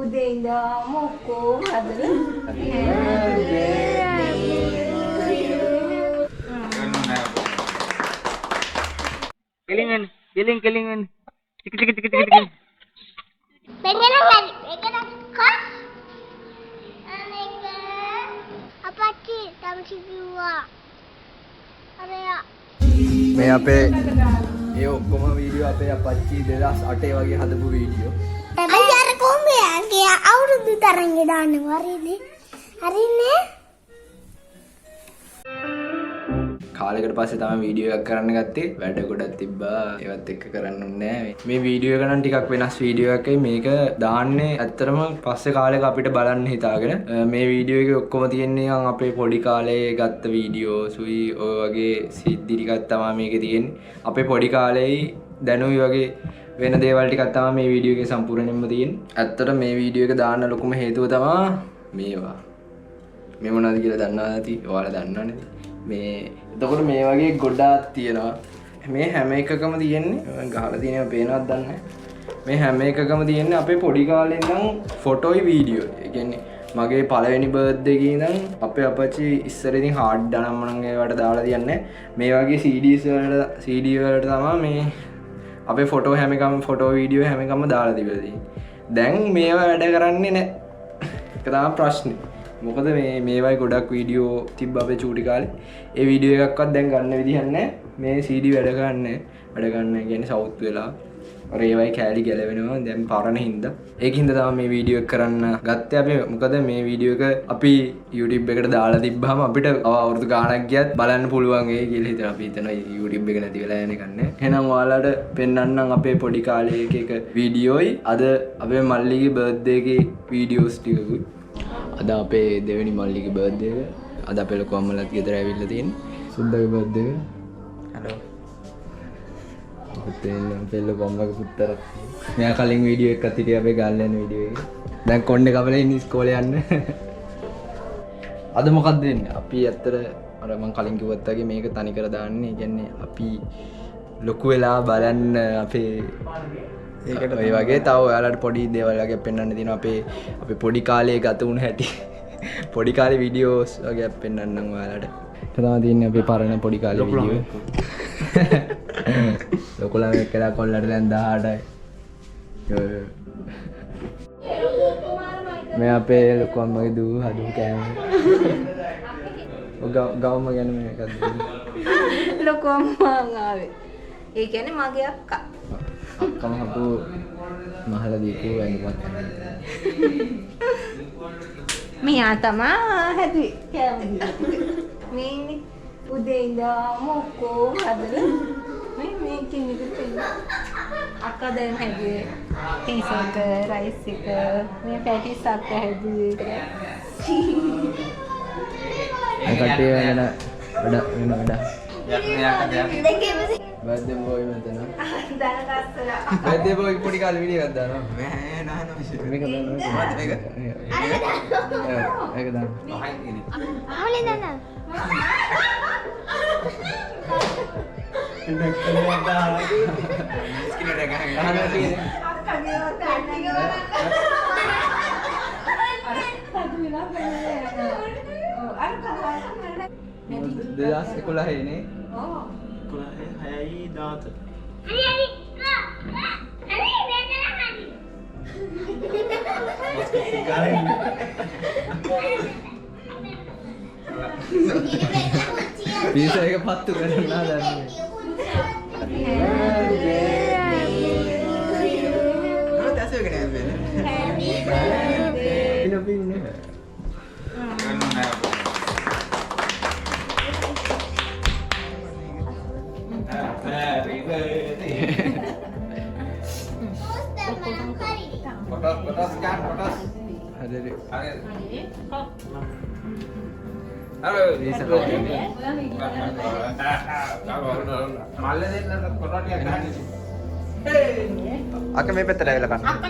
උදේ ඉඳන් මොකෝ හදලා කෙලින් ටික pengen lagi kok aneka apa sih tamsi dua area මේ අපේ ඒ ඔක්කොම වීඩියෝ අපේ අපච්චි 2008 වගේ හදපු වීඩියෝ. හැබැයි අර කොම්බේ අවුරුදු තරංගෙ දානවා හරිනේ කාලෙකට පස්සේ තමයි වීඩියෝ එකක් කරන්න ගත්තේ. වැඩ ගොඩක් තිබ්බා. ඒවත් එක්ක කරන්න ඕනේ නෑ. මේ වීඩියෝ එක නම් ටිකක් වෙනස් වීඩියෝ එකයි. මේක දාන්නේ ඇත්තටම පස්සේ කාලෙක අපිට බලන්න හිතාගෙන. මේ වීඩියෝ එකේ ඔක්කොම තියෙන්නේ අපේ පොඩි කාලේ ගත්ත වීඩියෝ සුයි ඔය වගේ සිද්ධි ටිකක් තමයි මේකේ තියෙන්නේ. අපේ පොඩි කාලේ දැනුයි වගේ වෙන දේවල් ටිකක් තමයි මේ වීඩියෝ එකේ සම්පූර්ණයෙන්ම තියෙන්නේ. ඇත්තට මේ වීඩියෝ එක දාන්න ලොකුම හේතුව තමයි මේවා. මේ මොනවද කියලා දන්නවා නැති. ඔයාලා දන්නවනේ. මේ එතකොට මේ වගේ ගොඩාක් තියෙනවා. මේ හැම එකකම තියෙන්නේ ගහලා තියෙනවා පේනවද දන්නේ නැහැ. මේ හැම එකකම තියෙන්නේ අපේ පොඩි කාලේ ඉඳන් ෆොටෝයි වීඩියෝ. ඒ කියන්නේ මගේ පළවෙනි බර්ත්ඩේ එකේ ඉඳන් අපේ අපච්චි ඉස්සර ඉතින් හાર્ඩ් අනම්මනම් ඒවට දාලා තියන්නේ. මේ වගේ CD වලට තමයි මේ අපේ ෆොටෝ හැම එකම ෆොටෝ වීඩියෝ හැම එකම දාලා තිබිලා තියෙන්නේ. දැන් මේවා වැඩ කරන්නේ නැහැ. ඒක තමයි ප්‍රශ්නේ. මොකද මේවයි ගොඩක් වීඩියෝ තිබ්බ අපේ චූටි කාලේ. ඒ වීඩියෝ එකක්වත් දැන් ගන්න විදිහක් නැහැ. මේ CD වැඩ ගන්න කියන්නේ සවුත් වෙලා. අර ඒවයි කෑලි ගැලවෙනවා දැන් පරණ හින්දා. ඒකින්ද තමයි මේ වීඩියෝ එක කරන්න ගත්තේ අපි. මොකද මේ වීඩියෝ එක අපි YouTube එකට දාලා තිබ්බහම අපිට අවුරුදු ගාණක් ගියත් බලන්න පුළුවන් වෙයි කියලා හිතන අපි හිතනවා YouTube එක නැති වෙලා යන එක නෑ. එහෙනම් ඔයාලට පෙන්වන්නම් අපේ පොඩි කාලේ එක වීඩියෝයි අද අපේ මල්ලිගේ බර්ත්ඩේ එකේ වීඩියෝස් ටිකකුයි. අද අපේ දෙවෙනි මල්ලිගේ බර්ත්ඩේ එක. අද අපේ ලොකු අම්මලාත් ගෙදර ඇවිල්ලා තියෙන්නේ. සුද්දාගේ බර්ත්ඩේ එක. හලෝ. පුතේ අපේ ලොකු අම්මගේ පුතර. මෙයා කලින් වීඩියෝ එකක් හිටියේ අපේ ගාල්ලෙන් වීඩියෝ එක. දැන් කොණ්ඩේ කපලා ඉන්නේ ඉස්කෝලේ යන්න. අද මොකක්ද වෙන්නේ? අපි ඇත්තට අර මම කලින් කිව්වත් වගේ මේක තනි කර දාන්නේ. ඒ කියන්නේ අපි ලොකු වෙලා බලන්න අපේ ඒකට ඔය වගේ තව ඔයාලට පොඩි දේවල් වගේ පෙන්වන්න තියෙනවා අපේ පොඩි කාලේ ගත වුණ හැටි. පොඩි කාලේ වීඩියෝස් වගේ පෙන්වන්නම් ඔයාලට. ඒක තමයි තියෙන්නේ අපේ පරණ පොඩි කාලේ වීඩියෝ. ලොකු ළමෙක් කියලා කොල්ලට දැන් 18යි. මේ අපේ ලොකු අම්මගේ දූ හදු කෑම. ගවම ගැන මේකද? ලොකු අම්මා ආවේ. ඒ කියන්නේ මගේ අක්කා. අක්කම හපු මහලා දීපු ඇඟපත්. මෙයා තමයි හැදුවේ කෑම මේ ඉන්නේ උදේ ඉඳන් මොකෝ හදලා මේ කිනිද තියෙන්නේ අක්කා දැන් හැදුවේ පීස් එක රයිස් එක මේ පැටිස් අක්ක හැදුවේ කට්ටිය වෙන වැඩ බර්ත්ඩේ බෝයි මෙතන බර්ත්ඩේ බෝයි පොඩි කාලේ වීඩියෝ එකක් දානවා මේ නාන මේක දානවා මේක දානවා අවලේ දානවා දෙදාස් 11 නේ bisa එක පත්තු කරනවා දැන් Potos kan, potos. Ada deh. Halo, bisa kalian. Malah දෙන්න පොටෝ ටිකක් ගහන්න. අක්ක මේ පැත්තට ඇවිල්ලා කන්න. අක්ක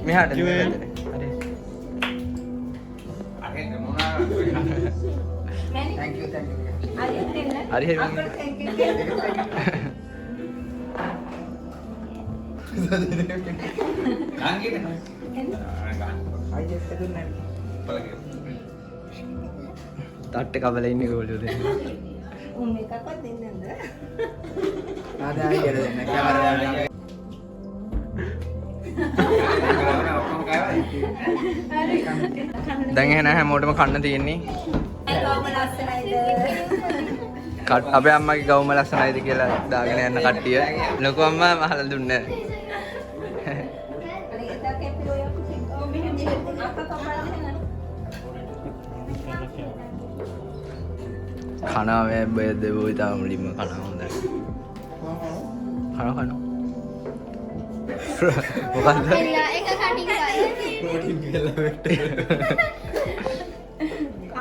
මෙහාට හරි. අරගෙන මොනවා? Thank you. හරි හරි. Thank you. තට්ටේ කබල ඉන්නේ කොල්ලෝ දෙන්න. උන් එකක්වත් දෙන්නේ නැද්ද? ආදාය කියලා දෙන්න කැමරාවට. දැන් එහෙනම් හැමෝටම කන්න තියෙන්නේ. ගවම ලස්සනයිද? අපේ අම්මගේ ගවුම ලස්සනයිද කියලා දාගෙන යන කට්ටිය. ලොකු අම්මා මහලා දුන්නේ. කනවා මේ බෙද බොයි තාම මුලින්ම කනවා හොඳයි. කනවා. මොකද්ද? එක කටින් ගාලා.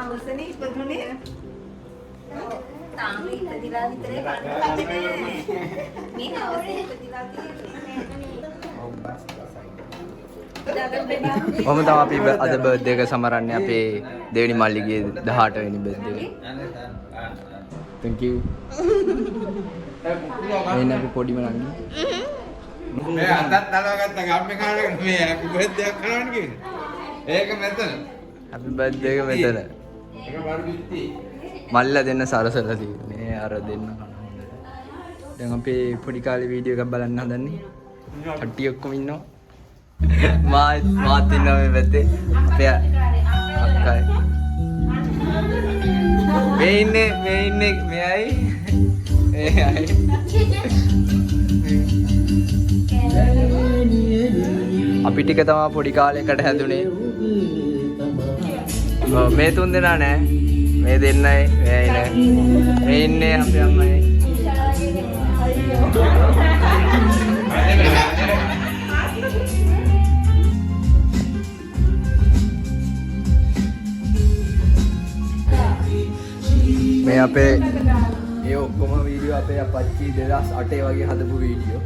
අවසනේ ඉපදුනේ. තාම ඉපදිලා විතරේ කන්නේ නැහැ. මේ අවසනේ ඉපදිලා තියෙන්නේ. ඔහොම තමයි අපි අද බර්ත්ඩේ එක සමරන්නේ අපේ දෙවෙනි මල්ලිගේ 18 වෙනි බර්ත්ඩේ එක. Thank you. එන්න අපි පොඩිම නංගි. මේ අතත් තලවගත්ත ගම්මේ කාරගෙන මේ හැපි බර්ත්ඩේ එකක් කරන්න කිව්වේ. ඒක මෙතන. Happy birthday එක මෙතන. ඒක බඩු පිටි. මල්ලා දෙන්න සරසලා තියෙන්නේ. අර දෙන්න කන. දැන් අපි පොඩි කාලේ වීඩියෝ එකක් බලන්න හදන්නේ. කට්ටිය ඔක්කොම ඉන්නවා. මාත් ඉන්නවා මේ පැත්තේ. අපේ අක්කයි. මේ ඉන්නේ මෙයයි. එයයි. අපි ටික තමයි පොඩි කාලේකට හැදුනේ. මේ තුන් දෙනා නෑ. මේ දෙන්නයි මෙයයි නෑ. මේ ඉන්නේ අපේ අම්මයි. මේ අපේ ඒ ඔක්කොම වීඩියෝ අපේ අපච්චි 2008 වගේ හදපු වීඩියෝ.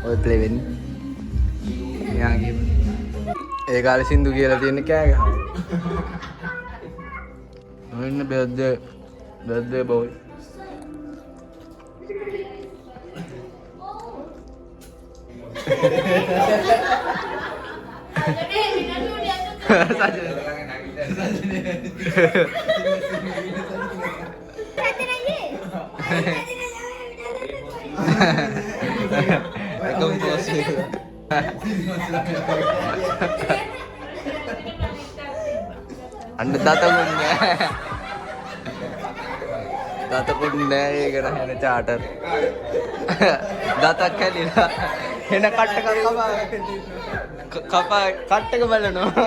ඔය ප්ලේ වෙන්නේ. මෙයාගේ ඒ කාලේ සින්දු කියලා තියෙන කෑ ගහනවා. ඔන්න birthday boy. Anda data kunne ඒකට හැන චාටර් දතක් කැඩිලා එන කට්ට කපා කට්ටක බලනවා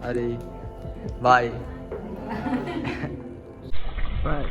හරි bye bye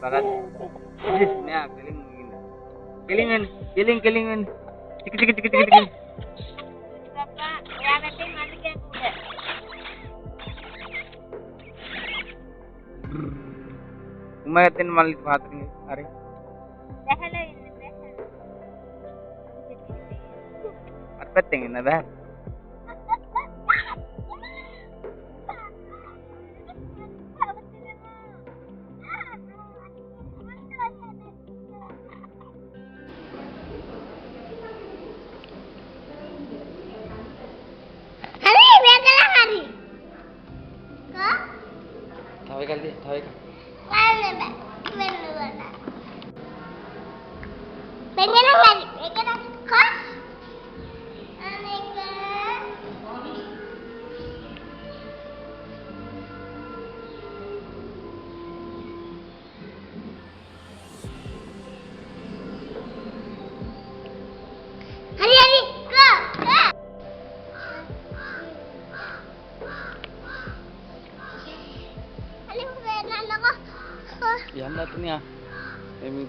Barat. Ini kelingan. Cik. Bapak, ya nanti mandi yang udah. Umayatin malik patri hari. Dahalo ini dahalo. Apa tingin na ba? Tahu kan? Pengen lagi, kok? Aneka. Hari, go. යන්නත් නේ එමි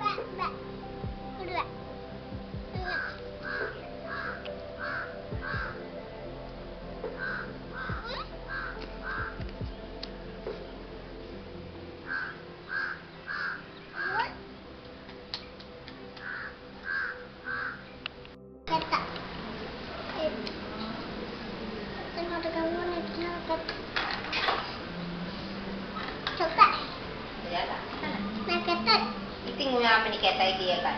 ඉතින් ඔයාම නිකටයි කියලා.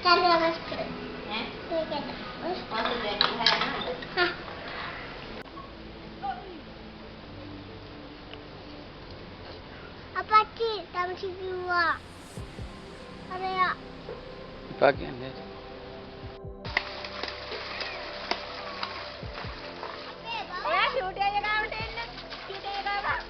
Carlos keren. Apa sih? Tamu si dua. Ada ya? bagian deh Ya, shoot aja kamu deh. Shoot aja kakak.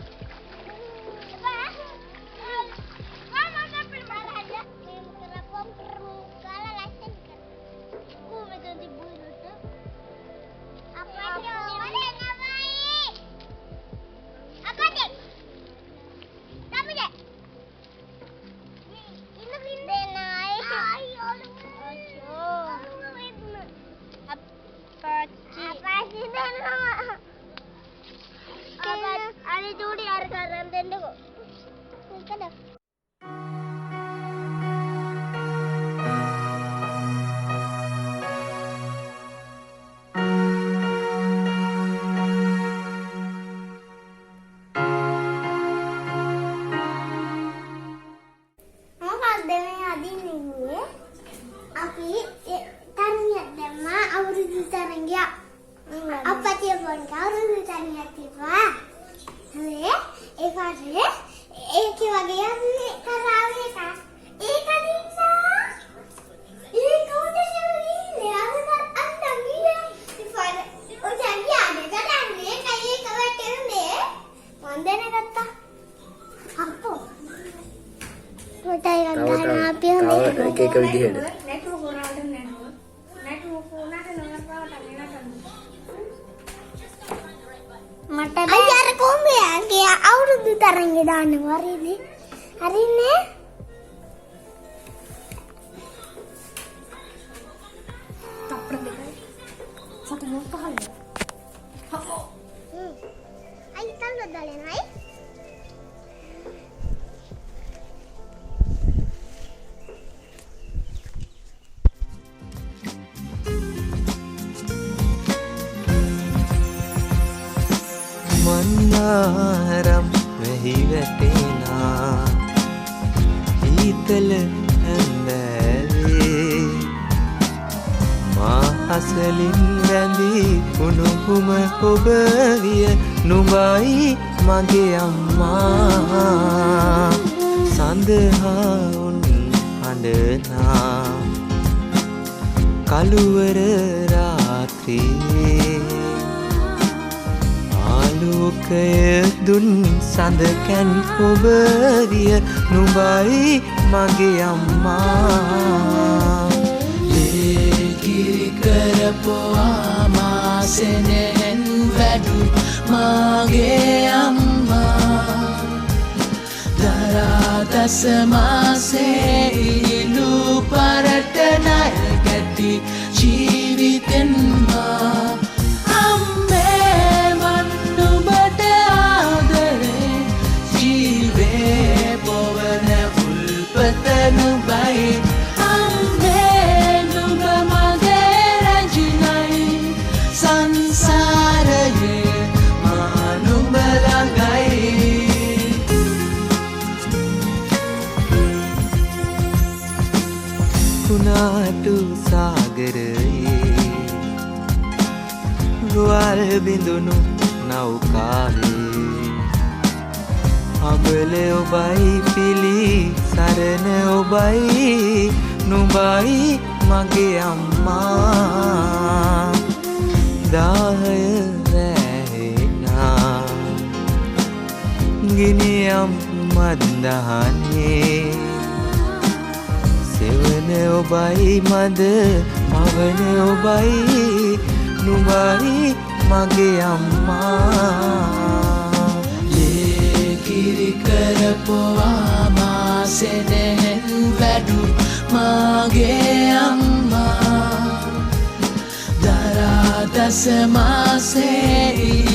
Ada judi ada karam dendeng kok. Kada. Apa telepon kau dulu tanya tiba. ඒක වගේ යන්නේ කරාවේ එක. ඒක නිසා ඒක උඩට ඉන්නේ අරකට අන්න ගියේ. ඉතින් ඔය කියන්නේ ගලන්නේ කයි ඒක වැටෙන්නේ. මන් දැනගත්තා. අප්පෝ. කොටයි ගන්න අපි හොඳට එක එක විදිහට. නැතුව කොරාට නැතුව. නැතුව කොනාට නගරපාවට මෙන්න මට අයියාර කොම්බියාගේ අවුරුදු තරංගෙ දානවා හරිනේ හරිනේ තප්පර දෙකයි සතන පහල හපෝ අයි තල්ල දාලනයි මන්දාරම් වෙහි වැටෙනා ඊතල ඇඳෑවේ මා අසලින් රැඳී උණුහුම ඔබ විය නුඹයි මගේ අම්මා සඳහාවුන් හඬනා කළුවර රාත්‍රියේ ආලෝකය දුන් සඳකැන් ඔබ විය නුඹයි මගේ අම්මා ලේකිරි කරපුවා මාසෙනෙන් වැඩු මගේ අම්මා දරාදස මාසේ ඉලු පරට නය ගැති ජීවිතෙන්මා කුණාටු සාගරයේ රුවල් බිඳුණු නෞකාවේ අබල ඔබයි පිලි සරණ ඔබයි නුඹයි මගේ අම්මා දාහය වැහෙනා ගිනියම් මන්දහනේ සෙවන ඔබයි මද පවන ඔබයි නුඹයි මගේ අම්මා ඉතිරි කරපුවා මාසෙනෙන් වැඩු මාගේ අම්මා දරා දස මාසේ